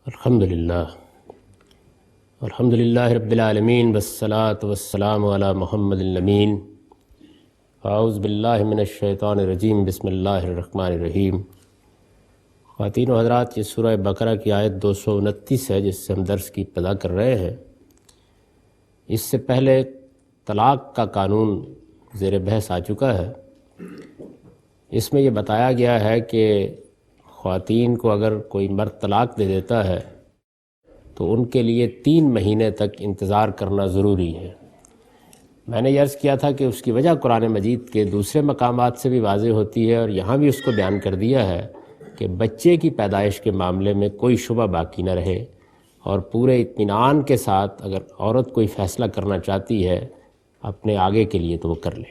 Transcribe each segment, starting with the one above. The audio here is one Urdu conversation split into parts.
الحمدللہ رب العالمین والصلاة والسلام علی محمد الامین۔ اعوذ باللہ من الشیطان الرجیم، بسم اللہ الرحمن الرحیم۔ خواتین و حضرات، یہ سورہ بقرہ کی آیت 229 ہے جس سے ہم درس کی ابتدا کر رہے ہیں۔ اس سے پہلے طلاق کا قانون زیر بحث آ چکا ہے۔ اس میں یہ بتایا گیا ہے کہ خواتین کو اگر کوئی مرد طلاق دے دیتا ہے تو ان کے لیے 3 مہینے تک انتظار کرنا ضروری ہے۔ میں نے یہ عرض کیا تھا کہ اس کی وجہ قرآن مجید کے دوسرے مقامات سے بھی واضح ہوتی ہے، اور یہاں بھی اس کو بیان کر دیا ہے کہ بچے کی پیدائش کے معاملے میں کوئی شبہ باقی نہ رہے، اور پورے اطمینان کے ساتھ اگر عورت کوئی فیصلہ کرنا چاہتی ہے اپنے آگے کے لیے تو وہ کر لے۔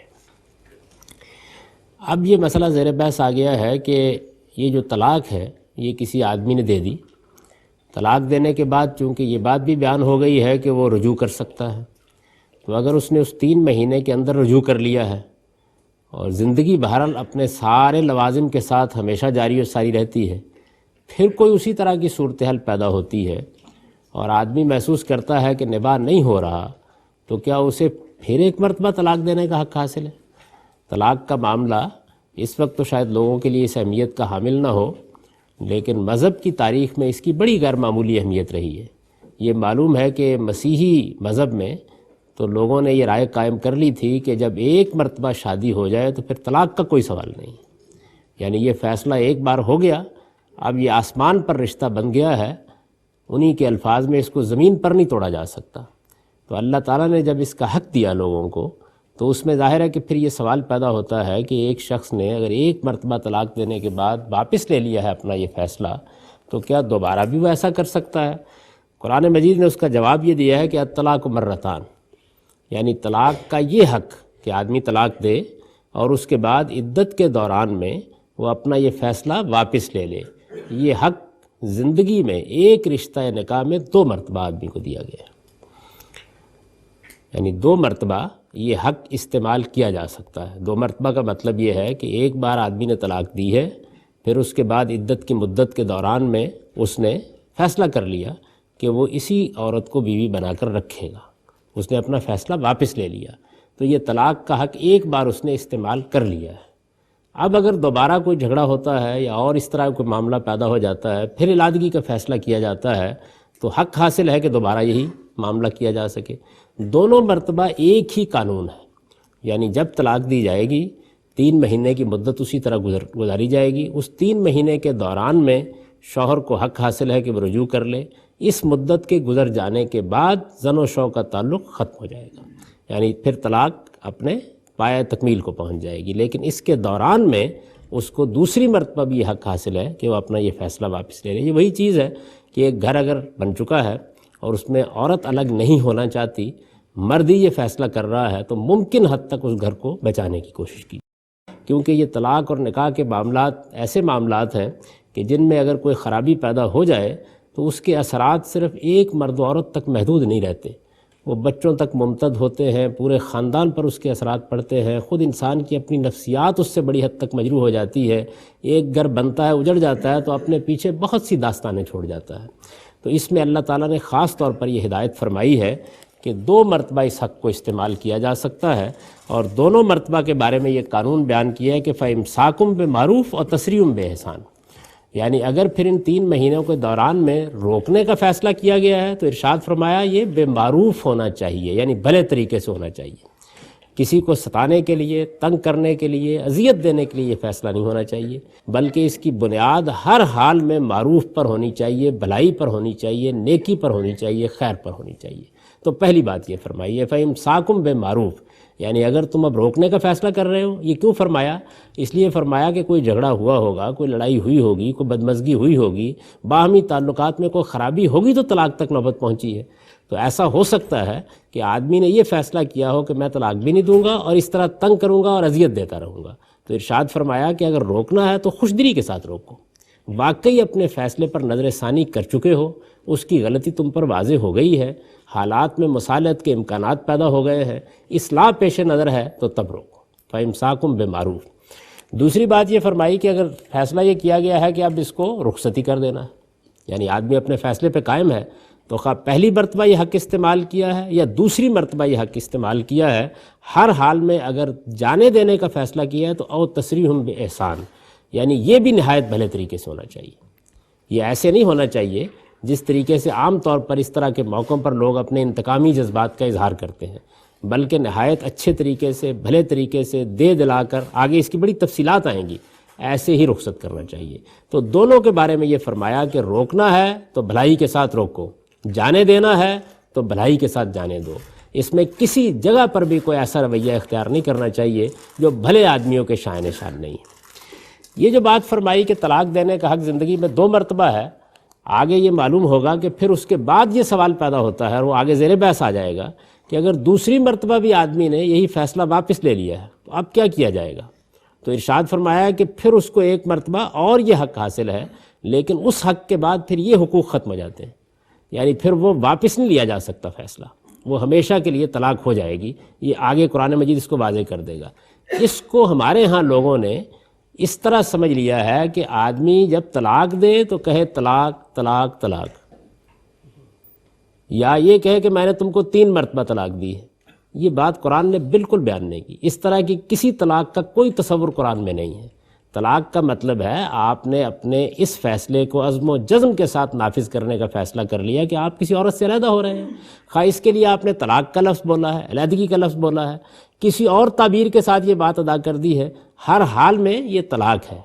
اب یہ مسئلہ زیر بحث آ گیا ہے کہ یہ جو طلاق ہے یہ کسی آدمی نے دے دی۔ طلاق دینے کے بعد چونکہ یہ بات بھی بیان ہو گئی ہے کہ وہ رجوع کر سکتا ہے، تو اگر اس نے اس 3 مہینے کے اندر رجوع کر لیا ہے اور زندگی بہرحال اپنے سارے لوازم کے ساتھ ہمیشہ جاری و ساری رہتی ہے، پھر کوئی اسی طرح کی صورتحال پیدا ہوتی ہے اور آدمی محسوس کرتا ہے کہ نباہ نہیں ہو رہا، تو کیا اسے پھر ایک مرتبہ طلاق دینے کا حق حاصل ہے؟ طلاق کا معاملہ اس وقت تو شاید لوگوں کے لیے اس اہمیت کا حامل نہ ہو، لیکن مذہب کی تاریخ میں اس کی بڑی غیر معمولی اہمیت رہی ہے۔ یہ معلوم ہے کہ مسیحی مذہب میں تو لوگوں نے یہ رائے قائم کر لی تھی کہ جب ایک مرتبہ شادی ہو جائے تو پھر طلاق کا کوئی سوال نہیں، یعنی یہ فیصلہ ایک بار ہو گیا، اب یہ آسمان پر رشتہ بن گیا ہے، انہی کے الفاظ میں اس کو زمین پر نہیں توڑا جا سکتا۔ تو اللہ تعالیٰ نے جب اس کا حق دیا لوگوں کو، تو اس میں ظاہر ہے کہ پھر یہ سوال پیدا ہوتا ہے کہ ایک شخص نے اگر ایک مرتبہ طلاق دینے کے بعد واپس لے لیا ہے اپنا یہ فیصلہ، تو کیا دوبارہ بھی وہ ایسا کر سکتا ہے؟ قرآن مجید نے اس کا جواب یہ دیا ہے کہ الطلاق مرتان، یعنی طلاق کا یہ حق کہ آدمی طلاق دے اور اس کے بعد عدت کے دوران میں وہ اپنا یہ فیصلہ واپس لے لے، یہ حق زندگی میں ایک رشتہ نکاح میں 2 مرتبہ آدمی کو دیا گیا ہے، یعنی 2 مرتبہ یہ حق استعمال کیا جا سکتا ہے۔ 2 مرتبہ کا مطلب یہ ہے کہ ایک بار آدمی نے طلاق دی ہے، پھر اس کے بعد عدت کی مدت کے دوران میں اس نے فیصلہ کر لیا کہ وہ اسی عورت کو بیوی بنا کر رکھے گا، اس نے اپنا فیصلہ واپس لے لیا، تو یہ طلاق کا حق ایک بار اس نے استعمال کر لیا ہے۔ اب اگر دوبارہ کوئی جھگڑا ہوتا ہے یا اور اس طرح کوئی معاملہ پیدا ہو جاتا ہے، پھر علادگی کا فیصلہ کیا جاتا ہے، تو حق حاصل ہے کہ دوبارہ یہی معاملہ کیا جا سکے۔ دونوں مرتبہ ایک ہی قانون ہے، یعنی جب طلاق دی جائے گی 3 مہینے کی مدت اسی طرح گزاری جائے گی، اس 3 مہینے کے دوران میں شوہر کو حق حاصل ہے کہ وہ رجوع کر لے، اس مدت کے گزر جانے کے بعد زن و شوہر کا تعلق ختم ہو جائے گا، یعنی پھر طلاق اپنے پایہ تکمیل کو پہنچ جائے گی، لیکن اس کے دوران میں اس کو دوسری مرتبہ بھی یہ حق حاصل ہے کہ وہ اپنا یہ فیصلہ واپس لے لے۔ یہ وہی چیز ہے کہ ایک گھر اگر بن چکا ہے اور اس میں عورت الگ نہیں ہونا چاہتی، مرد ہی یہ فیصلہ کر رہا ہے، تو ممکن حد تک اس گھر کو بچانے کی کوشش کی، کیونکہ یہ طلاق اور نکاح کے معاملات ایسے معاملات ہیں کہ جن میں اگر کوئی خرابی پیدا ہو جائے تو اس کے اثرات صرف ایک مرد و عورت تک محدود نہیں رہتے، وہ بچوں تک ممتد ہوتے ہیں، پورے خاندان پر اس کے اثرات پڑتے ہیں، خود انسان کی اپنی نفسیات اس سے بڑی حد تک مجروح ہو جاتی ہے، ایک گھر بنتا ہے اجڑ جاتا ہے تو اپنے پیچھے بہت سی داستانیں چھوڑ جاتا ہے۔ تو اس میں اللہ تعالیٰ نے خاص طور پر یہ ہدایت فرمائی ہے کہ 2 مرتبہ اس حق کو استعمال کیا جا سکتا ہے، اور دونوں مرتبہ کے بارے میں یہ قانون بیان کیا ہے کہ فَإِمْسَاكٌ بِمَعْرُوفٍ وَتَسْرِيحٌ بِإِحْسَانٍ، یعنی اگر پھر ان 3 مہینوں کے دوران میں روکنے کا فیصلہ کیا گیا ہے تو ارشاد فرمایا یہ بے معروف ہونا چاہیے، یعنی بھلے طریقے سے ہونا چاہیے، کسی کو ستانے کے لیے، تنگ کرنے کے لیے، اذیت دینے کے لیے یہ فیصلہ نہیں ہونا چاہیے، بلکہ اس کی بنیاد ہر حال میں معروف پر ہونی چاہیے، بھلائی پر ہونی چاہیے، نیکی پر ہونی چاہیے، خیر پر ہونی چاہیے۔ تو پہلی بات یہ فرمائی ہے فَإِمْسَاكٌ بِمَعْرُوفٍ، یعنی اگر تم اب روکنے کا فیصلہ کر رہے ہو، یہ کیوں فرمایا؟ اس لیے فرمایا کہ کوئی جھگڑا ہوا ہوگا، کوئی لڑائی ہوئی ہوگی، کوئی بدمزگی ہوئی ہوگی، باہمی تعلقات میں کوئی خرابی ہوگی تو طلاق تک نوبت پہنچی ہے۔ تو ایسا ہو سکتا ہے کہ آدمی نے یہ فیصلہ کیا ہو کہ میں طلاق بھی نہیں دوں گا اور اس طرح تنگ کروں گا اور اذیت دیتا رہوں گا، تو ارشاد فرمایا کہ اگر روکنا ہے تو خوش دلی کے ساتھ روکو، واقعی اپنے فیصلے پر نظر ثانی کر چکے ہو، اس کی غلطی تم پر واضح ہو گئی ہے، حالات میں مصالحت کے امکانات پیدا ہو گئے ہیں، اصلاح پیش نظر ہے تو تب روکو، فَإِمْسَاكٌ بِمَعْرُوفٍ۔ دوسری بات یہ فرمائی کہ اگر فیصلہ یہ کیا گیا ہے کہ اب اس کو رخصتی کر دینا ہے، یعنی آدمی اپنے فیصلے پہ قائم ہے تو خواہ پہلی مرتبہ یہ حق استعمال کیا ہے یا دوسری مرتبہ یہ حق استعمال کیا ہے، ہر حال میں اگر جانے دینے کا فیصلہ کیا ہے تو او تسریحم بِإحسان، یعنی یہ بھی نہایت بھلے طریقے سے ہونا چاہیے۔ یہ ایسے نہیں ہونا چاہیے جس طریقے سے عام طور پر اس طرح کے موقعوں پر لوگ اپنے انتقامی جذبات کا اظہار کرتے ہیں، بلکہ نہایت اچھے طریقے سے، بھلے طریقے سے دے دلا کر، آگے اس کی بڑی تفصیلات آئیں گی، ایسے ہی رخصت کرنا چاہیے۔ تو دونوں کے بارے میں یہ فرمایا کہ روکنا ہے تو بھلائی کے ساتھ روکو، جانے دینا ہے تو بھلائی کے ساتھ جانے دو۔ اس میں کسی جگہ پر بھی کوئی ایسا رویہ اختیار نہیں کرنا چاہیے جو بھلے آدمیوں کے شائن شان نہیں ہے۔ یہ جو بات فرمائی کہ طلاق دینے کا حق زندگی میں 2 مرتبہ ہے، آگے یہ معلوم ہوگا کہ پھر اس کے بعد یہ سوال پیدا ہوتا ہے اور وہ آگے زیر بحث آ جائے گا کہ اگر دوسری مرتبہ بھی آدمی نے یہی فیصلہ واپس لے لیا ہے تو اب کیا کیا جائے گا؟ تو ارشاد فرمایا کہ پھر اس کو ایک مرتبہ اور یہ حق حاصل ہے، لیکن اس حق کے بعد پھر یہ حقوق ختم ہو جاتے ہیں، یعنی پھر وہ واپس نہیں لیا جا سکتا فیصلہ، وہ ہمیشہ کے لیے طلاق ہو جائے گی۔ یہ آگے قرآن مجید اس کو واضح کر دے گا۔ اس کو ہمارے ہاں لوگوں نے اس طرح سمجھ لیا ہے کہ آدمی جب طلاق دے تو کہے طلاق طلاق طلاق، یا یہ کہے کہ میں نے تم کو 3 مرتبہ طلاق دی ہے۔ یہ بات قرآن نے بالکل بیان نہیں کی۔ اس طرح کی کسی طلاق کا کوئی تصور قرآن میں نہیں ہے۔ طلاق کا مطلب ہے آپ نے اپنے اس فیصلے کو عزم و جزم کے ساتھ نافذ کرنے کا فیصلہ کر لیا کہ آپ کسی عورت سے علیحدہ ہو رہے ہیں، خواہ اس کے لیے آپ نے طلاق کا لفظ بولا ہے، علیحدگی کا لفظ بولا ہے، کسی اور تعبیر کے ساتھ یہ بات ادا کر دی ہے، ہر حال میں یہ طلاق ہے۔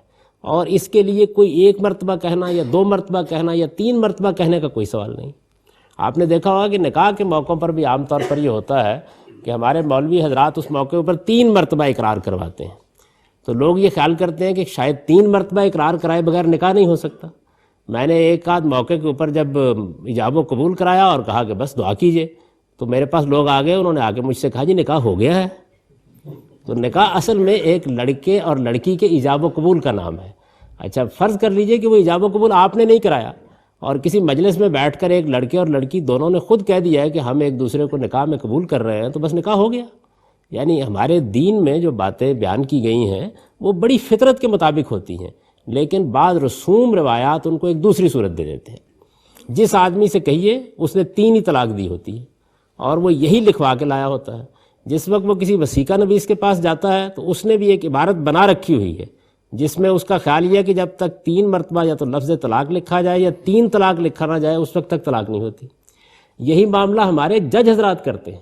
اور اس کے لیے کوئی 1 مرتبہ کہنا یا 2 مرتبہ کہنا یا 3 مرتبہ کہنے کا کوئی سوال نہیں۔ آپ نے دیکھا ہوگا کہ نکاح کے موقعوں پر بھی عام طور پر یہ ہوتا ہے کہ ہمارے مولوی حضرات اس موقع پر 3 مرتبہ اقرار کرواتے ہیں، تو لوگ یہ خیال کرتے ہیں کہ شاید 3 مرتبہ اقرار کرائے بغیر نکاح نہیں ہو سکتا۔ میں نے ایک آدھ موقع کے اوپر جب ایجاب و قبول کرایا اور کہا کہ بس دعا کیجئے، تو میرے پاس لوگ آ گئے، انہوں نے آ کے مجھ سے کہا جی نکاح ہو گیا ہے۔ تو نکاح اصل میں ایک لڑکے اور لڑکی کے ایجاب و قبول کا نام ہے۔ اچھا فرض کر لیجئے کہ وہ ایجاب و قبول آپ نے نہیں کرایا اور کسی مجلس میں بیٹھ کر ایک لڑکے اور لڑکی دونوں نے خود کہہ دیا ہے کہ ہم ایک دوسرے کو نکاح میں قبول کر رہے ہیں، تو بس نکاح ہو گیا۔ یعنی ہمارے دین میں جو باتیں بیان کی گئی ہیں وہ بڑی فطرت کے مطابق ہوتی ہیں، لیکن بعض رسوم روایات ان کو ایک دوسری صورت دے دیتے ہیں۔ جس آدمی سے کہیے اس نے 3 ہی طلاق دی ہوتی ہے اور وہ یہی لکھوا کے لایا ہوتا ہے۔ جس وقت وہ کسی وسیقہ نویس کے پاس جاتا ہے تو اس نے بھی ایک عبارت بنا رکھی ہوئی ہے جس میں اس کا خیال یہ ہے کہ جب تک 3 مرتبہ یا تو لفظ طلاق لکھا جائے یا 3 طلاق لکھا نہ جائے اس وقت تک طلاق نہیں ہوتی۔ یہی معاملہ ہمارے جج حضرات کرتے ہیں،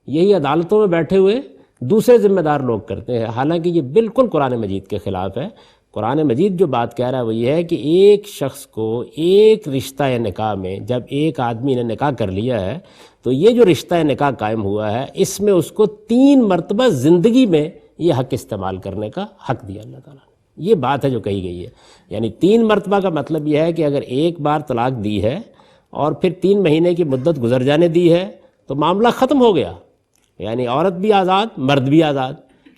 یہی عدالتوں میں بیٹھے ہوئے دوسرے ذمہ دار لوگ کرتے ہیں، حالانکہ یہ بالکل قرآن مجید کے خلاف ہے۔ قرآن مجید جو بات کہہ رہا ہے وہ یہ ہے کہ ایک شخص کو ایک رشتہ نکاح میں جب ایک آدمی نے نکاح کر لیا ہے تو یہ جو رشتہ نکاح قائم ہوا ہے اس میں اس کو 3 مرتبہ زندگی میں یہ حق استعمال کرنے کا حق دیا اللہ تعالیٰ نے۔ یہ بات ہے جو کہی گئی ہے، یعنی 3 مرتبہ کا مطلب یہ ہے کہ اگر ایک بار طلاق دی ہے اور پھر 3 مہینے کی مدت گزر جانے دی ہے تو معاملہ ختم ہو گیا، یعنی عورت بھی آزاد مرد بھی آزاد۔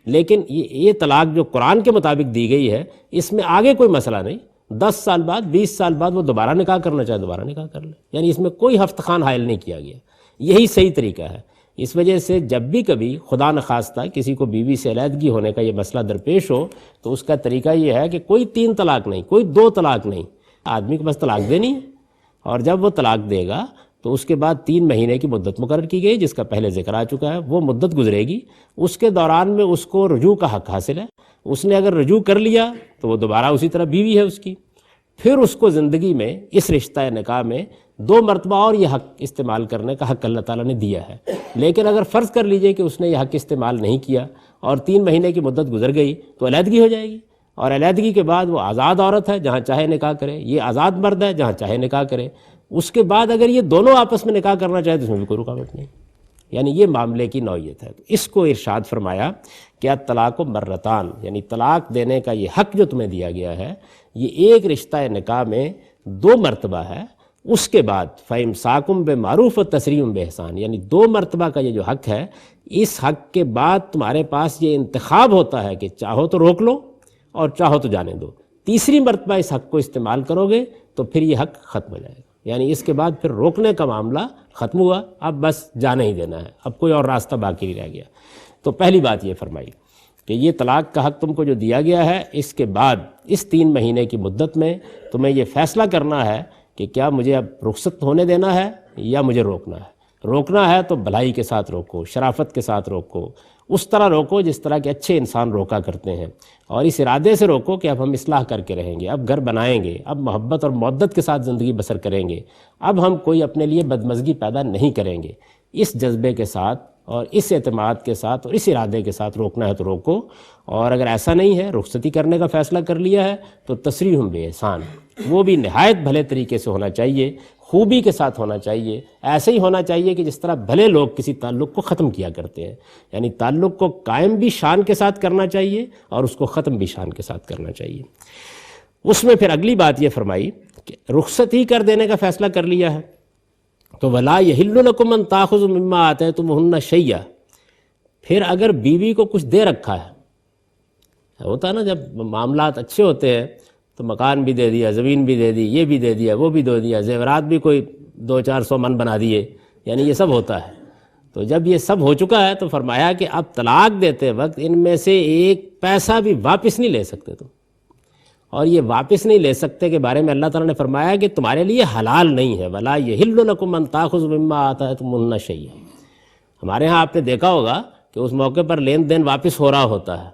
لیکن یہ طلاق جو قرآن کے مطابق دی گئی ہے اس میں آگے کوئی مسئلہ نہیں، 10 سال بعد 20 سال بعد وہ دوبارہ نکاح کرنا چاہے دوبارہ نکاح کر لے، یعنی اس میں کوئی ہفت خان حائل نہیں کیا گیا۔ یہی صحیح طریقہ ہے۔ اس وجہ سے جب بھی کبھی خدا نخواستہ کسی کو بیوی سے علیحدگی ہونے کا یہ مسئلہ درپیش ہو تو اس کا طریقہ یہ ہے کہ کوئی 3 طلاق نہیں، کوئی 2 طلاق نہیں، آدمی کو بس طلاق دینی ہے، اور جب وہ طلاق دے گا تو اس کے بعد 3 مہینے کی مدت مقرر کی گئی جس کا پہلے ذکر آ چکا ہے، وہ مدت گزرے گی، اس کے دوران میں اس کو رجوع کا حق حاصل ہے۔ اس نے اگر رجوع کر لیا تو وہ دوبارہ اسی طرح بیوی ہے اس کی، پھر اس کو زندگی میں اس رشتہ نکاح میں 2 مرتبہ اور یہ حق استعمال کرنے کا حق اللہ تعالیٰ نے دیا ہے۔ لیکن اگر فرض کر لیجئے کہ اس نے یہ حق استعمال نہیں کیا اور 3 مہینے کی مدت گزر گئی تو علیحدگی ہو جائے گی، اور علیحدگی کے بعد وہ آزاد عورت ہے جہاں چاہے نکاح کرے، یہ آزاد مرد ہے جہاں چاہے نکاح کرے۔ اس کے بعد اگر یہ دونوں آپس میں نکاح کرنا چاہے تو اس میں بھی کوئی رکاوٹ نہیں، یعنی یہ معاملے کی نوعیت ہے۔ تو اس کو ارشاد فرمایا کہ الطلاق مرتان، یعنی طلاق دینے کا یہ حق جو تمہیں دیا گیا ہے یہ ایک رشتہ نکاح میں 2 مرتبہ ہے، اس کے بعد فَإِمْسَاكٌ بِمَعْرُوفٍ وَتَسْرِيحٌ بِإِحْسَان، یعنی 2 مرتبہ کا یہ جو حق ہے اس حق کے بعد تمہارے پاس یہ انتخاب ہوتا ہے کہ چاہو تو روک لو اور چاہو تو جانے دو۔ تیسری مرتبہ اس حق کو استعمال کرو گے تو پھر یہ حق ختم ہو جائے گا، یعنی اس کے بعد پھر روکنے کا معاملہ ختم ہوا، اب بس جانے ہی دینا ہے، اب کوئی اور راستہ باقی نہیں رہ گیا۔ تو پہلی بات یہ فرمائی کہ یہ طلاق کا حق تم کو جو دیا گیا ہے اس کے بعد اس 3 مہینے کی مدت میں تمہیں یہ فیصلہ کرنا ہے کہ کیا مجھے اب رخصت ہونے دینا ہے یا مجھے روکنا ہے۔ روکنا ہے تو بھلائی کے ساتھ روکو، شرافت کے ساتھ روکو، اس طرح روکو جس طرح کے اچھے انسان روکا کرتے ہیں، اور اس ارادے سے روکو کہ اب ہم اصلاح کر کے رہیں گے، اب گھر بنائیں گے، اب محبت اور مودت کے ساتھ زندگی بسر کریں گے، اب ہم کوئی اپنے لیے بدمزگی پیدا نہیں کریں گے۔ اس جذبے کے ساتھ اور اس اعتماد کے ساتھ اور اس ارادے کے ساتھ روکنا ہے تو روکو، اور اگر ایسا نہیں ہے، رخصتی کرنے کا فیصلہ کر لیا ہے، تو تسریح بے احسان، وہ بھی نہایت بھلے طریقے سے ہونا چاہیے، خوبی کے ساتھ ہونا چاہیے، ایسے ہی ہونا چاہیے کہ جس طرح بھلے لوگ کسی تعلق کو ختم کیا کرتے ہیں، یعنی تعلق کو قائم بھی شان کے ساتھ کرنا چاہیے اور اس کو ختم بھی شان کے ساتھ کرنا چاہیے۔ اس میں پھر اگلی بات یہ فرمائی کہ رخصت ہی کر دینے کا فیصلہ کر لیا ہے تو وَلَا يَحِلُّ لَكُمْ أَن تَأْخُذُوا مِمَّا آتَيْتُمُوهُنَّ شَيْئًا، پھر اگر بیوی کو کچھ دے رکھا ہے، ہوتا ہے نا جب معاملات اچھے ہوتے ہیں تو مکان بھی دے دیا، زمین بھی دے دی، یہ بھی دے دیا، وہ بھی دے دیا، زیورات بھی کوئی 200-400 من بنا دیے، یعنی یہ سب ہوتا ہے۔ تو جب یہ سب ہو چکا ہے تو فرمایا کہ اب طلاق دیتے وقت ان میں سے ایک پیسہ بھی واپس نہیں لے سکتے تم، اور یہ واپس نہیں لے سکتے کے بارے میں اللہ تعالیٰ نے فرمایا کہ تمہارے لیے حلال نہیں ہے، وَلَا يَحِلُّ لَكُمْ أَن تَأْخُذُوا مِمَّا آتَيْتُمُوهُنَّ شَيْئًا۔ ہمارے ہاں آپ نے دیکھا ہوگا کہ اس موقع پر لین دین واپس ہو رہا ہوتا ہے،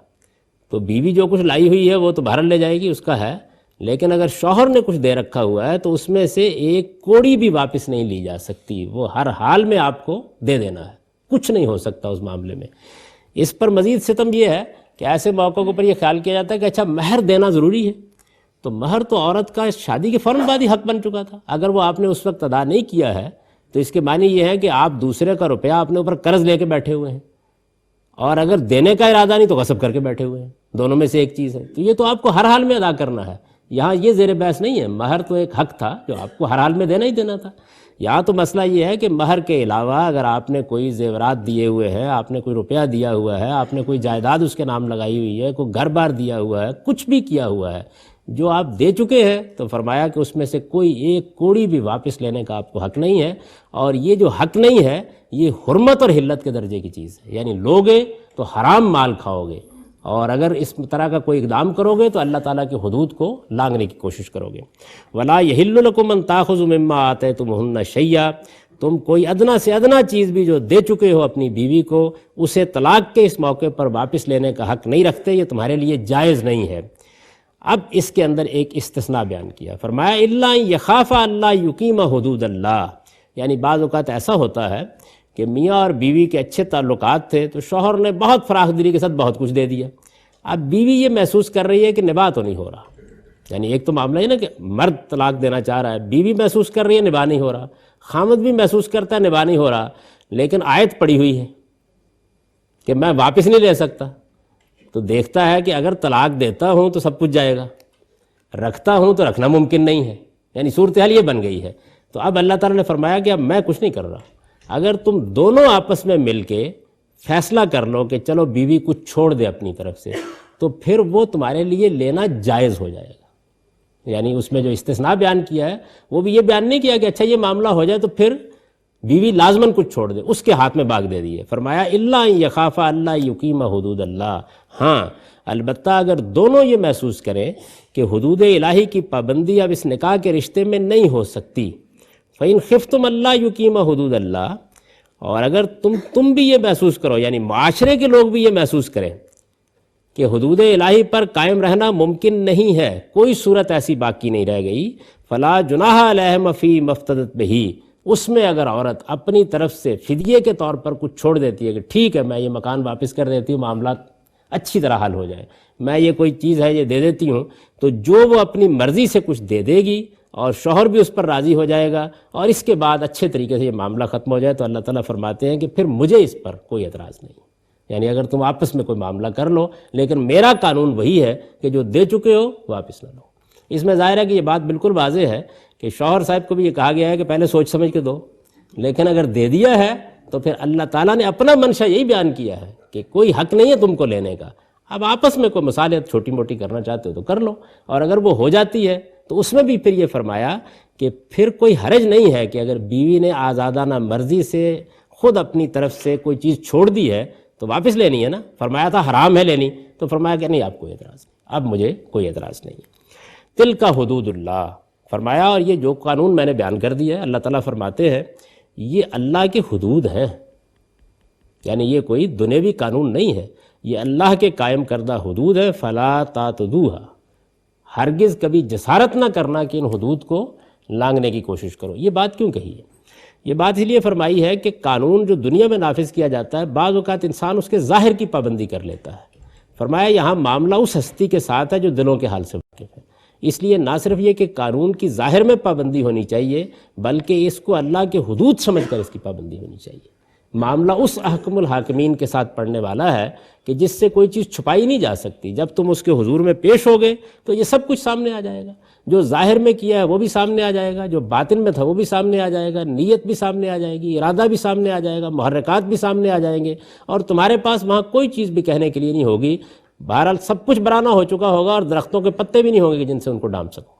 تو بیوی جو کچھ لائی ہوئی ہے وہ تو بہرحال لے جائے گی، اس کا ہے، لیکن اگر شوہر نے کچھ دے رکھا ہوا ہے تو اس میں سے ایک کوڑی بھی واپس نہیں لی جا سکتی، وہ ہر حال میں آپ کو دے دینا ہے، کچھ نہیں ہو سکتا اس معاملے میں۔ اس پر مزید ستم یہ ہے کہ ایسے موقعوں پر یہ خیال کیا جاتا ہے کہ اچھا مہر دینا ضروری ہے، تو مہر تو عورت کا شادی کے فوراً بعد ہی حق بن چکا تھا، اگر وہ آپ نے اس وقت ادا نہیں کیا ہے تو اس کے معنی یہ ہے کہ آپ دوسرے کا روپیہ اپنے اوپر قرض لے کے بیٹھے ہوئے ہیں، اور اگر دینے کا ارادہ نہیں تو غصب کر کے بیٹھے ہوئے ہیں، دونوں میں سے ایک چیز ہے، تو یہ تو آپ کو ہر حال میں ادا کرنا ہے۔ یہاں یہ زیر بحث نہیں ہے، مہر تو ایک حق تھا جو آپ کو ہر حال میں دینا ہی دینا تھا۔ یہاں تو مسئلہ یہ ہے کہ مہر کے علاوہ اگر آپ نے کوئی زیورات دیے ہوئے ہیں، آپ نے کوئی روپیہ دیا ہوا ہے، آپ نے کوئی جائیداد اس کے نام لگائی ہوئی ہے، کوئی گھر بار دیا ہوا ہے، کچھ بھی کیا ہوا ہے جو آپ دے چکے ہیں، تو فرمایا کہ اس میں سے کوئی ایک کوڑی بھی واپس لینے کا آپ کو حق نہیں ہے، اور یہ جو حق نہیں ہے یہ حرمت اور حلت کے درجے کی چیز ہے، یعنی لوگے تو حرام مال کھاؤ گے، اور اگر اس طرح کا کوئی اقدام کرو گے تو اللہ تعالیٰ کی حدود کو لانگنے کی کوشش کرو گے۔ وَلَا يَحِلُّ لَكُمْ أَن تَأْخُذُوا مِمَّا آتَيْتُمُوهُنَّ شَيْئًا، تم کوئی ادنا سے ادنا چیز بھی جو دے چکے ہو اپنی بیوی کو، اسے طلاق کے اس موقع پر واپس لینے کا حق نہیں رکھتے، یہ تمہارے لیے جائز نہیں ہے۔ اب اس کے اندر ایک استثناء بیان کیا، فرمایا اِلَّا أَن يَخَافَ أَلَّا يُقِيمَ حُدُودَ اللَّهِ، یعنی بعض اوقات ایسا ہوتا ہے کہ میاں اور بیوی کے اچھے تعلقات تھے تو شوہر نے بہت فراخ دلی کے ساتھ بہت کچھ دے دیا، اب بیوی یہ محسوس کر رہی ہے کہ نباہ تو نہیں ہو رہا، یعنی ایک تو معاملہ ہے نا کہ مرد طلاق دینا چاہ رہا ہے، بیوی محسوس کر رہی ہے نباہ نہیں ہو رہا، خامد بھی محسوس کرتا ہے نباہ نہیں ہو رہا، لیکن آیت پڑی ہوئی ہے کہ میں واپس نہیں لے سکتا، تو دیکھتا ہے کہ اگر طلاق دیتا ہوں تو سب کچھ جائے گا، رکھتا ہوں تو رکھنا ممکن نہیں ہے، یعنی صورتحال یہ بن گئی ہے۔ تو اب اللہ تعالیٰ نے فرمایا کہ اب میں کچھ نہیں کر رہا، اگر تم دونوں آپس میں مل کے فیصلہ کر لو کہ چلو بیوی کچھ چھوڑ دے اپنی طرف سے، تو پھر وہ تمہارے لیے لینا جائز ہو جائے گا۔ یعنی اس میں جو استثناء بیان کیا ہے وہ بھی یہ بیان نہیں کیا کہ اچھا یہ معاملہ ہو جائے تو پھر بیوی لازماً کچھ چھوڑ دے، اس کے ہاتھ میں باغ دے دیے، فرمایا الا ان یخاف اللہ یقیم حدود اللہ، ہاں البتہ اگر دونوں یہ محسوس کریں کہ حدود الہی کی پابندی اب اس نکاح کے رشتے میں نہیں ہو سکتی، فَإِنْ خِفْتُمْ اللہ یقیم حدود اللہ، اور اگر تم بھی یہ محسوس کرو، یعنی معاشرے کے لوگ بھی یہ محسوس کریں کہ حدود الہی پر قائم رہنا ممکن نہیں ہے، کوئی صورت ایسی باقی نہیں رہ گئی، فلا جناح علیہم فی مفتدت بہی، اس میں اگر عورت اپنی طرف سے فدیے کے طور پر کچھ چھوڑ دیتی ہے کہ ٹھیک ہے میں یہ مکان واپس کر دیتی ہوں، معاملات اچھی طرح حل ہو جائے، میں یہ کوئی چیز ہے یہ دے دیتی ہوں، تو جو وہ اپنی مرضی سے کچھ دے دے گی اور شوہر بھی اس پر راضی ہو جائے گا، اور اس کے بعد اچھے طریقے سے یہ معاملہ ختم ہو جائے، تو اللہ تعالیٰ فرماتے ہیں کہ پھر مجھے اس پر کوئی اعتراض نہیں، یعنی اگر تم آپس میں کوئی معاملہ کر لو، لیکن میرا قانون وہی ہے کہ جو دے چکے ہو واپس نہ لو۔ اس میں ظاہر ہے کہ یہ بات بالکل واضح ہے کہ شوہر صاحب کو بھی یہ کہا گیا ہے کہ پہلے سوچ سمجھ کے دو، لیکن اگر دے دیا ہے تو پھر اللہ تعالیٰ نے اپنا منشا یہی بیان کیا ہے کہ کوئی حق نہیں ہے تم کو لینے کا، اب آپس میں کوئی مصالحت چھوٹی موٹی کرنا چاہتے ہو تو کر لو، اور اگر وہ ہو جاتی ہے تو اس میں بھی پھر یہ فرمایا کہ پھر کوئی حرج نہیں ہے کہ اگر بیوی نے آزادانہ مرضی سے خود اپنی طرف سے کوئی چیز چھوڑ دی ہے تو واپس لینی ہے نا، فرمایا تھا حرام ہے لینی، تو فرمایا کہ نہیں آپ کو اعتراض نہیں، اب مجھے کوئی اعتراض نہیں۔ تلک حدود اللہ، فرمایا اور یہ جو قانون میں نے بیان کر دیا ہے، اللہ تعالیٰ فرماتے ہیں یہ اللہ کے حدود ہیں، یعنی یہ کوئی دنیوی قانون نہیں ہے، یہ اللہ کے قائم کردہ حدود ہے، فلا تعتدوها، ہرگز کبھی جسارت نہ کرنا کہ ان حدود کو لانگھنے کی کوشش کرو۔ یہ بات کیوں کہی ہے؟ یہ بات اس لیے فرمائی ہے کہ قانون جو دنیا میں نافذ کیا جاتا ہے بعض اوقات انسان اس کے ظاہر کی پابندی کر لیتا ہے۔ فرمایا یہاں معاملہ اس ہستی کے ساتھ ہے جو دلوں کے حال سے واقف ہے، اس لیے نہ صرف یہ کہ قانون کی ظاہر میں پابندی ہونی چاہیے بلکہ اس کو اللہ کے حدود سمجھ کر اس کی پابندی ہونی چاہیے۔ معاملہ اس احکم الحاکمین کے ساتھ پڑھنے والا ہے کہ جس سے کوئی چیز چھپائی نہیں جا سکتی، جب تم اس کے حضور میں پیش ہوگے تو یہ سب کچھ سامنے آ جائے گا، جو ظاہر میں کیا ہے وہ بھی سامنے آ جائے گا، جو باطن میں تھا وہ بھی سامنے آ جائے گا، نیت بھی سامنے آ جائے گی، ارادہ بھی سامنے آ جائے گا، محرکات بھی سامنے آ جائیں گے، اور تمہارے پاس وہاں کوئی چیز بھی کہنے کے لیے نہیں ہوگی۔ بہرحال سب کچھ برآمد ہو چکا ہوگا اور درختوں کے پتے بھی نہیں ہوں گے جن سے ان کو ڈھانپ سکو۔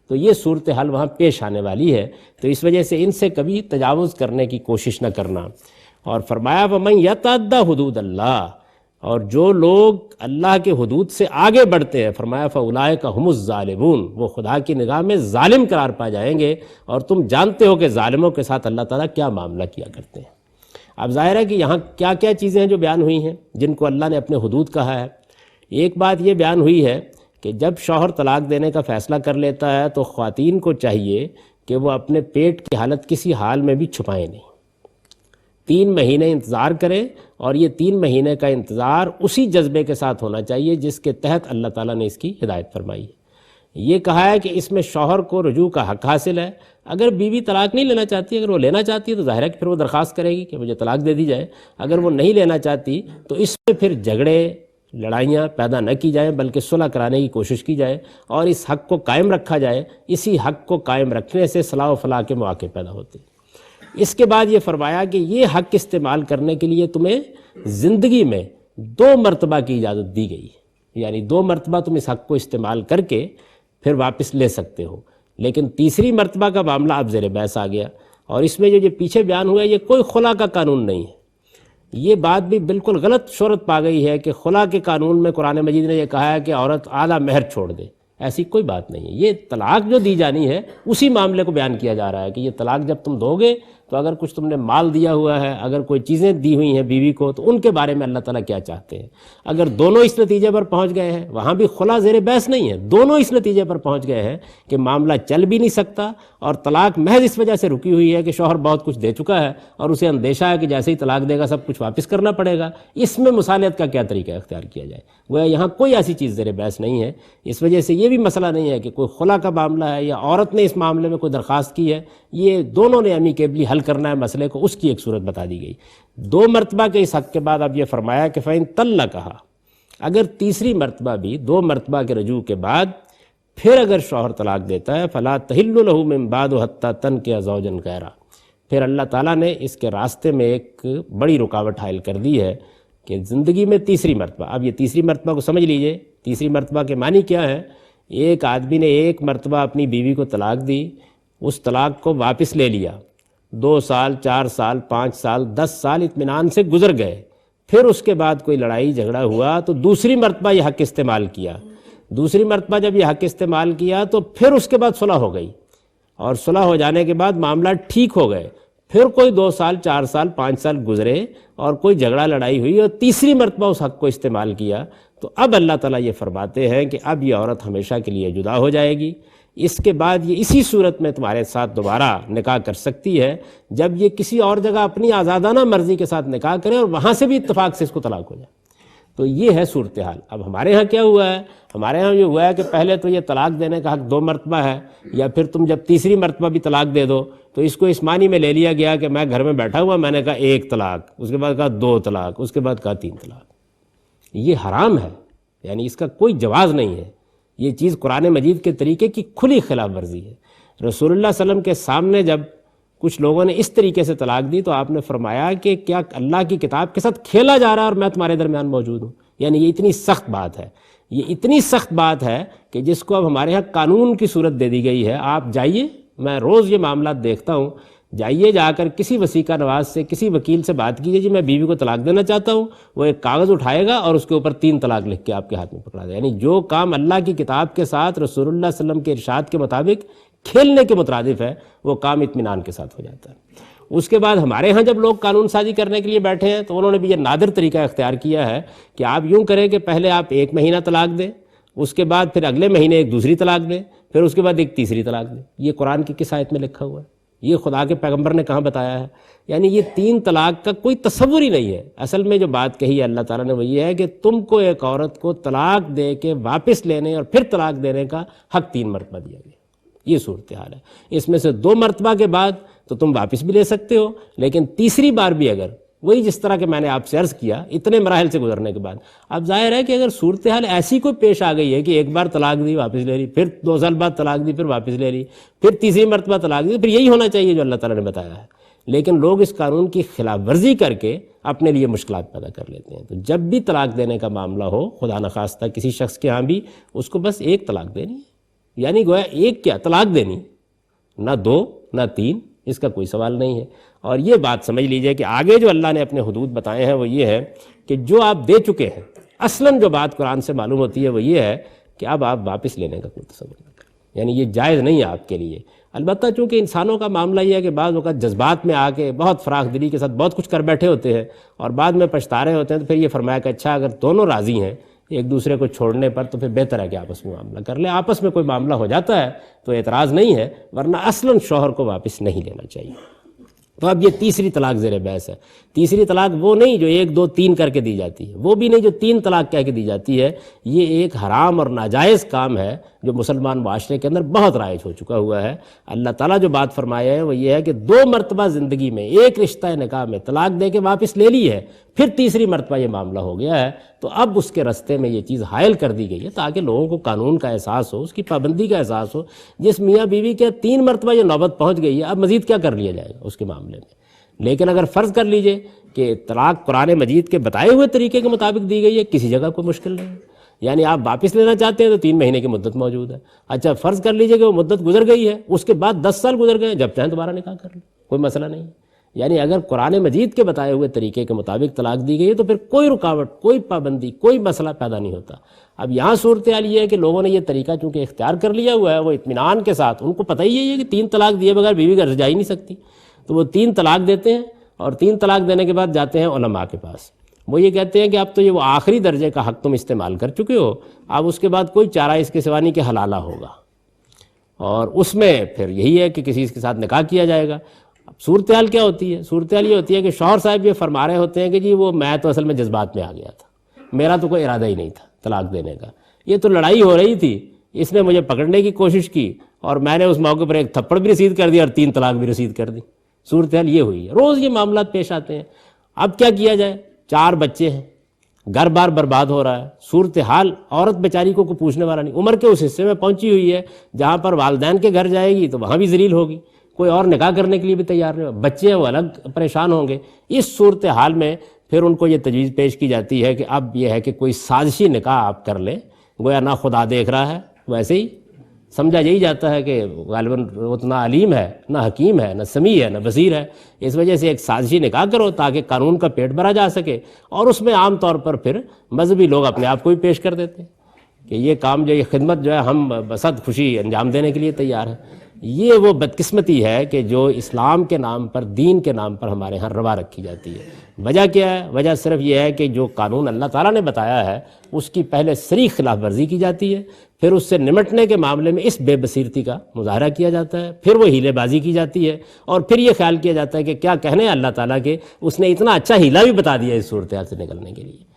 تو یہ صورتحال وہاں پیش آنے والی ہے، تو اس وجہ سے ان سے کبھی تجاوز کرنے کی کوشش نہ کرنا۔ اور فرمایا وَمَن يَتَعَدَّ حُدُودَ اللَّهِ، اور جو لوگ اللہ کے حدود سے آگے بڑھتے ہیں، فرمایا فَأُولَٰئِكَ هُمُ الظَّالِمُونَ، وہ خدا کی نگاہ میں ظالم قرار پا جائیں گے، اور تم جانتے ہو کہ ظالموں کے ساتھ اللہ تعالیٰ کیا معاملہ کیا کرتے ہیں۔ اب ظاہر ہے کہ یہاں کیا کیا چیزیں ہیں جو بیان ہوئی ہیں جن کو اللہ نے اپنے حدود کہا ہے۔ ایک بات یہ بیان ہوئی ہے کہ جب شوہر طلاق دینے کا فیصلہ کر لیتا ہے تو خواتین کو چاہیے کہ وہ اپنے پیٹ کی حالت کسی حال میں بھی چھپائیں نہیں، 3 مہینے انتظار کریں، اور یہ 3 مہینے کا انتظار اسی جذبے کے ساتھ ہونا چاہیے جس کے تحت اللہ تعالیٰ نے اس کی ہدایت فرمائی ہے۔ یہ کہا ہے کہ اس میں شوہر کو رجوع کا حق حاصل ہے۔ اگر بیوی طلاق نہیں لینا چاہتی، اگر وہ لینا چاہتی ہے تو ظاہر ہے کہ پھر وہ درخواست کرے گی کہ مجھے طلاق دے دی جائے۔ اگر وہ نہیں لینا چاہتی تو اس میں پھر جھگڑے لڑائیاں پیدا نہ کی جائیں بلکہ صلح کرانے کی کوشش کی جائے اور اس حق کو قائم رکھا جائے۔ اسی حق کو قائم رکھنے سے صلاح و فلاح کے مواقع پیدا ہوتے ہیں۔ اس کے بعد یہ فرمایا کہ یہ حق استعمال کرنے کے لیے تمہیں زندگی میں 2 مرتبہ کی اجازت دی گئی ہے، یعنی 2 مرتبہ تم اس حق کو استعمال کر کے پھر واپس لے سکتے ہو، لیکن تیسری مرتبہ کا معاملہ اب زیر بحث آ گیا۔ اور اس میں جو یہ پیچھے بیان ہوا ہے یہ کوئی خلا کا قانون نہیں ہے۔ یہ بات بھی بالکل غلط شہرت پا گئی ہے کہ خلا کے قانون میں قرآن مجید نے یہ کہا ہے کہ عورت اعلیٰ مہر چھوڑ دے، ایسی کوئی بات نہیں ہے۔ یہ طلاق جو دی جانی ہے اسی معاملے کو بیان کیا جا رہا ہے کہ یہ طلاق جب تم دو گے تو اگر کچھ تم نے مال دیا ہوا ہے، اگر کوئی چیزیں دی ہوئی ہیں بیوی کو، تو ان کے بارے میں اللہ تعالیٰ کیا چاہتے ہیں۔ اگر دونوں اس نتیجے پر پہنچ گئے ہیں، وہاں بھی خلا زیر بحث نہیں ہے، دونوں اس نتیجے پر پہنچ گئے ہیں کہ معاملہ چل بھی نہیں سکتا، اور طلاق محض اس وجہ سے رکی ہوئی ہے کہ شوہر بہت کچھ دے چکا ہے اور اسے اندیشہ ہے کہ جیسے ہی طلاق دے گا سب کچھ واپس کرنا پڑے گا، اس میں مصالحت کا کیا طریقہ اختیار کیا جائے۔ وہ یہاں کوئی ایسی چیز زیر بحث نہیں ہے، اس وجہ سے یہ بھی مسئلہ نہیں ہے کہ کوئی خلا کا معاملہ ہے یا عورت نے اس معاملے میں کوئی درخواست کی ہے، یہ دونوں نے امیکیبلی حل کرنا ہے مسئلے کو، اس کی ایک صورت بتا دی گئی۔ 2 مرتبہ کے اس حق کے بعد اب یہ فرمایا کہ فَإِن طَلَّقَهَا، اگر تیسری مرتبہ بھی 2 مرتبہ کے رجوع کے بعد پھر اگر شوہر طلاق دیتا ہے فَلَا تَحِلُّ لَهُ مِن بَعْدُ حَتَّى تَنكِحَ زَوْجًا غَيْرَهُ، پھر اللہ تعالیٰ نے اس کے راستے میں ایک بڑی رکاوٹ حائل کر دی ہے کہ زندگی میں تیسری مرتبہ، اب یہ تیسری مرتبہ کو سمجھ لیجئے، تیسری مرتبہ کے معنی کیا ہے؟ ایک آدمی نے 1 مرتبہ اپنی بیوی کو طلاق دی، اس طلاق کو واپس لے لیا، 2 سال 4 سال 5 سال 10 سال اطمینان سے گزر گئے، پھر اس کے بعد کوئی لڑائی جھگڑا ہوا تو دوسری مرتبہ یہ حق استعمال کیا، دوسری مرتبہ جب یہ حق استعمال کیا تو پھر اس کے بعد صلح ہو گئی، اور صلح ہو جانے کے بعد معاملہ ٹھیک ہو گئے، پھر کوئی 2 سال 4 سال 5 سال گزرے اور کوئی جھگڑا لڑائی ہوئی اور تیسری مرتبہ اس حق کو استعمال کیا، تو اب اللہ تعالیٰ یہ فرماتے ہیں کہ اب یہ عورت ہمیشہ کے لیے جدا ہو جائے گی۔ اس کے بعد یہ اسی صورت میں تمہارے ساتھ دوبارہ نکاح کر سکتی ہے جب یہ کسی اور جگہ اپنی آزادانہ مرضی کے ساتھ نکاح کرے اور وہاں سے بھی اتفاق سے اس کو طلاق ہو جائے۔ تو یہ ہے صورتحال۔ اب ہمارے ہاں کیا ہوا ہے؟ ہمارے ہاں یہ ہوا ہے کہ پہلے تو یہ طلاق دینے کا حق 2 مرتبہ ہے، یا پھر تم جب تیسری مرتبہ بھی طلاق دے دو تو اس کو اس معنی میں لے لیا گیا کہ میں گھر میں بیٹھا ہوا، میں نے کہا 1 طلاق، اس کے بعد کہا 2 طلاق، اس کے بعد کہا 3 طلاق۔ یہ حرام ہے، یعنی اس کا کوئی جواز نہیں ہے۔ یہ چیز قرآن مجید کے طریقے کی کھلی خلاف ورزی ہے۔ رسول اللہ صلی اللہ علیہ وسلم کے سامنے جب کچھ لوگوں نے اس طریقے سے طلاق دی تو آپ نے فرمایا کہ کیا اللہ کی کتاب کے ساتھ کھیلا جا رہا ہے اور میں تمہارے درمیان موجود ہوں؟ یعنی یہ اتنی سخت بات ہے، یہ اتنی سخت بات ہے کہ جس کو اب ہمارے ہاں قانون کی صورت دے دی گئی ہے۔ آپ جائیے، میں روز یہ معاملات دیکھتا ہوں، جائیے جا کر کسی وسیقہ نواز سے، کسی وکیل سے بات کیجیے، جی میں بیوی کو طلاق دینا چاہتا ہوں، وہ ایک کاغذ اٹھائے گا اور اس کے اوپر 3 طلاق لکھ کے آپ کے ہاتھ میں پکڑا دے۔ یعنی جو کام اللہ کی کتاب کے ساتھ رسول اللہ صلی اللہ علیہ وسلم کے ارشاد کے مطابق کھیلنے کے مترادف ہے، وہ کام اطمینان کے ساتھ ہو جاتا ہے۔ اس کے بعد ہمارے ہاں جب لوگ قانون سازی کرنے کے لیے بیٹھے ہیں تو انہوں نے بھی یہ نادر طریقہ اختیار کیا ہے کہ آپ یوں کریں کہ پہلے آپ 1 مہینہ طلاق دیں، اس کے بعد پھر اگلے مہینے ایک دوسری طلاق دیں، پھر اس کے بعد ایک تیسری طلاق دیں۔ یہ قرآن کی کس آیت میں لکھا ہوا ہے؟ یہ خدا کے پیغمبر نے کہاں بتایا ہے؟ یعنی یہ 3 طلاق کا کوئی تصور ہی نہیں ہے۔ اصل میں جو بات کہی ہے اللہ تعالیٰ نے وہ یہ ہے کہ تم کو ایک عورت کو طلاق دے کے واپس لینے اور پھر طلاق دینے کا حق 3 مرتبہ دیا گیا۔ یہ صورتحال ہے۔ اس میں سے 2 مرتبہ کے بعد تو تم واپس بھی لے سکتے ہو، لیکن تیسری بار بھی اگر وہی جس طرح کہ میں نے آپ سے عرض کیا اتنے مراحل سے گزرنے کے بعد، اب ظاہر ہے کہ اگر صورتحال ایسی کوئی پیش آ گئی ہے کہ ایک بار طلاق دی واپس لے لی، پھر 2 سال بعد طلاق دی پھر واپس لے لی، پھر تیسری مرتبہ طلاق دی، پھر یہی ہونا چاہیے جو اللہ تعالیٰ نے بتایا ہے۔ لیکن لوگ اس قانون کی خلاف ورزی کر کے اپنے لیے مشکلات پیدا کر لیتے ہیں۔ تو جب بھی طلاق دینے کا معاملہ ہو، خدا نخواستہ کسی شخص کے ہاں بھی، اس کو بس 1 طلاق دینی ہے، یعنی گویا 1 کیا طلاق دینی، نہ 2 نہ 3، اس کا کوئی سوال نہیں ہے۔ اور یہ بات سمجھ لیجئے کہ آگے جو اللہ نے اپنے حدود بتائے ہیں وہ یہ ہے کہ جو آپ دے چکے ہیں، اصلاً جو بات قرآن سے معلوم ہوتی ہے وہ یہ ہے کہ اب آپ واپس لینے کا کوئی تصور نہ کریں، یعنی یہ جائز نہیں ہے آپ کے لیے۔ البتہ چونکہ انسانوں کا معاملہ یہ ہے کہ بعض اوقات جذبات میں آ کے بہت فراخ دلی کے ساتھ بہت کچھ کر بیٹھے ہوتے ہیں اور بعد میں پچھتا رہے ہوتے ہیں، تو پھر یہ فرمایا کہ اچھا اگر دونوں راضی ہیں ایک دوسرے کو چھوڑنے پر تو پھر بہتر ہے کہ آپس میں معاملہ کر لیں۔ آپس میں کوئی معاملہ ہو جاتا ہے تو اعتراض نہیں ہے، ورنہ اصلاً شوہر کو واپس نہیں لینا چاہیے۔ تو اب یہ تیسری طلاق زیر بحث ہے۔ تیسری طلاق وہ نہیں جو 1 2 3 کر کے دی جاتی ہے، وہ بھی نہیں جو 3 طلاق کہہ کے دی جاتی ہے۔ یہ ایک حرام اور ناجائز کام ہے جو مسلمان معاشرے کے اندر بہت رائج ہو چکا ہوا ہے۔ اللہ تعالیٰ جو بات فرمایا ہے وہ یہ ہے کہ 2 مرتبہ زندگی میں ایک رشتہ نکاح میں طلاق دے کے واپس لے لی ہے، پھر تیسری مرتبہ یہ معاملہ ہو گیا ہے، تو اب اس کے رستے میں یہ چیز حائل کر دی گئی ہے تاکہ لوگوں کو قانون کا احساس ہو، اس کی پابندی کا احساس ہو۔ جس میاں بیوی کے 3 مرتبہ یہ نوبت پہنچ گئی ہے، اب مزید کیا کر لیا جائے گا اس کے معاملے میں۔ لیکن اگر فرض کر لیجئے کہ طلاق قرآن مجید کے بتائے ہوئے طریقے کے مطابق دی گئی ہے، کسی جگہ کوئی مشکل نہیں ہے، یعنی آپ واپس لینا چاہتے ہیں تو 3 مہینے کی مدت موجود ہے۔ اچھا فرض کر لیجئے کہ وہ مدت گزر گئی ہے، اس کے بعد 10 سال گزر گئے، جب چاہیں دوبارہ نکاح کر لیں، کوئی مسئلہ نہیں ہے۔ یعنی اگر قرآن مجید کے بتائے ہوئے طریقے کے مطابق طلاق دی گئی ہے تو پھر کوئی رکاوٹ، کوئی پابندی، کوئی مسئلہ پیدا نہیں ہوتا۔ اب یہاں صورتحال یہ ہے کہ لوگوں نے یہ طریقہ چونکہ اختیار کر لیا ہوا ہے، وہ اطمینان کے ساتھ، ان کو پتہ ہی ہے کہ 3 طلاق دیے بغیر بیوی گھر سے جا ہی نہیں سکتی، تو وہ 3 طلاق دیتے ہیں اور 3 طلاق دینے کے بعد جاتے ہیں علماء کے پاس۔ وہ یہ کہتے ہیں کہ اب تو یہ وہ آخری درجے کا حق تم استعمال کر چکے ہو، اب اس کے بعد کوئی چارہ اس کے سوا نہیں کہ حلالہ ہوگا، اور اس میں پھر یہی ہے کہ کسی کے ساتھ نکاح کیا جائے گا۔ اب صورتحال کیا ہوتی ہے؟ صورتحال یہ ہوتی ہے کہ شوہر صاحب یہ فرما رہے ہوتے ہیں کہ جی وہ میں تو اصل میں جذبات میں آ گیا تھا، میرا تو کوئی ارادہ ہی نہیں تھا طلاق دینے کا، یہ تو لڑائی ہو رہی تھی، اس نے مجھے پکڑنے کی کوشش کی اور میں نے اس موقع پر 1 تھپڑ بھی رسید کر دیا اور 3 طلاق بھی رسید کر دی۔ صورتحال یہ ہوئی ہے، روز یہ معاملات پیش آتے ہیں۔ اب کیا کیا جائے؟ 4 بچے ہیں، گھر بار برباد ہو رہا ہے، صورتحال عورت بیچاری کو کوئی پوچھنے والا نہیں، عمر کے اس حصے میں پہنچی ہوئی ہے جہاں پر والدین کے گھر جائے گی تو وہاں بھی ذلیل ہوگی، کوئی اور نکاح کرنے کے لیے بھی تیار نہیں، بچے ہیں وہ الگ پریشان ہوں گے۔ اس صورتحال میں پھر ان کو یہ تجویز پیش کی جاتی ہے کہ اب یہ ہے کہ کوئی سازشی نکاح آپ کر لیں، گویا نہ خدا دیکھ رہا ہے، ویسے ہی سمجھا یہی جاتا ہے کہ غالباً اتنا علیم ہے، نہ حکیم ہے، نہ سمیع ہے، نہ بصیر ہے، اس وجہ سے ایک سازشی نکاح کرو تاکہ قانون کا پیٹ بھرا جا سکے۔ اور اس میں عام طور پر پھر مذہبی لوگ اپنے آپ کو بھی پیش کر دیتے ہیں کہ یہ کام جو یہ خدمت جو ہے ہم بصد خوشی انجام دینے کے لیے تیار ہیں۔ یہ وہ بدقسمتی ہے کہ جو اسلام کے نام پر، دین کے نام پر ہمارے ہاں روا رکھی جاتی ہے۔ وجہ کیا ہے؟ وجہ صرف یہ ہے کہ جو قانون اللہ تعالیٰ نے بتایا ہے اس کی پہلے صریح خلاف ورزی کی جاتی ہے، پھر اس سے نمٹنے کے معاملے میں اس بے بصیرتی کا مظاہرہ کیا جاتا ہے، پھر وہ ہیلے بازی کی جاتی ہے، اور پھر یہ خیال کیا جاتا ہے کہ کیا کہنے اللہ تعالیٰ کے، اس نے اتنا اچھا ہیلا بھی بتا دیا اس صورتحال سے نکلنے کے لیے۔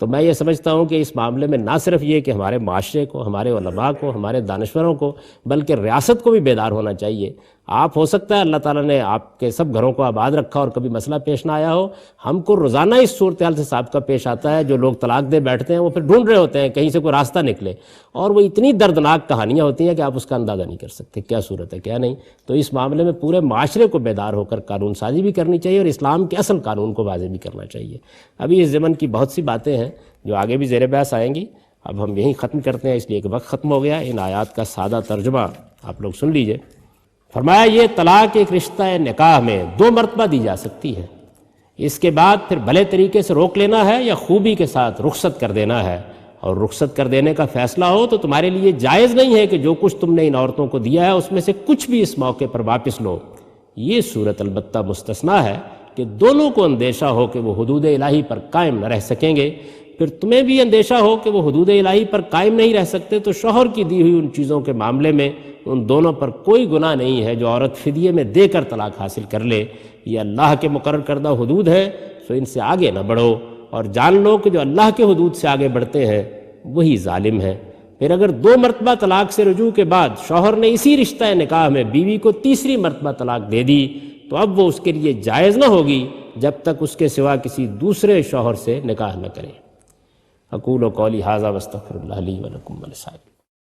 تو میں یہ سمجھتا ہوں کہ اس معاملے میں نہ صرف یہ کہ ہمارے معاشرے کو، ہمارے علماء کو، ہمارے دانشوروں کو، بلکہ ریاست کو بھی بیدار ہونا چاہیے۔ آپ ہو سکتا ہے اللہ تعالیٰ نے آپ کے سب گھروں کو آباد رکھا اور کبھی مسئلہ پیش نہ آیا ہو، ہم کو روزانہ اس صورتحال سے سابقہ پیش آتا ہے۔ جو لوگ طلاق دے بیٹھتے ہیں وہ پھر ڈھونڈ رہے ہوتے ہیں کہیں سے کوئی راستہ نکلے، اور وہ اتنی دردناک کہانیاں ہوتی ہیں کہ آپ اس کا اندازہ نہیں کر سکتے کیا صورت ہے کیا نہیں۔ تو اس معاملے میں پورے معاشرے کو بیدار ہو کر قانون سازی بھی کرنی چاہیے اور اسلام کے اصل قانون کو واضح بھی کرنا چاہیے۔ ابھی اس ضمن کی بہت سی باتیں ہیں جو آگے بھی زیر بحث آئیں گی، اب ہم یہیں ختم کرتے ہیں اس لیے کہ وقت ختم ہو گیا۔ ان آیات کا سادہ ترجمہ آپ لوگ سن لیجئے۔ فرمایا یہ طلاق ایک رشتہ نکاح میں 2 مرتبہ دی جا سکتی ہے، اس کے بعد پھر بھلے طریقے سے روک لینا ہے یا خوبی کے ساتھ رخصت کر دینا ہے، اور رخصت کر دینے کا فیصلہ ہو تو تمہارے لیے جائز نہیں ہے کہ جو کچھ تم نے ان عورتوں کو دیا ہے اس میں سے کچھ بھی اس موقع پر واپس لو۔ یہ صورت البتہ مستثنیٰ ہے کہ دونوں کو اندیشہ ہو کہ وہ حدود الہی پر قائم نہ رہ سکیں گے۔ پھر تمہیں بھی اندیشہ ہو کہ وہ حدود الہی پر قائم نہیں رہ سکتے تو شوہر کی دی ہوئی ان چیزوں کے معاملے میں ان دونوں پر کوئی گناہ نہیں ہے جو عورت فدیے میں دے کر طلاق حاصل کر لے۔ یہ اللہ کے مقرر کردہ حدود ہے، سو ان سے آگے نہ بڑھو، اور جان لو کہ جو اللہ کے حدود سے آگے بڑھتے ہیں وہی ظالم ہے۔ پھر اگر 2 مرتبہ طلاق سے رجوع کے بعد شوہر نے اسی رشتہ نکاح میں بیوی کو تیسری مرتبہ طلاق دے دی تو اب وہ اس کے لیے جائز نہ ہوگی جب تک اس کے سوا کسی دوسرے شوہر سے نکاح نہ کرے۔ اقول قولی ھذا واستغفر اللہ لی ولکم ولسائر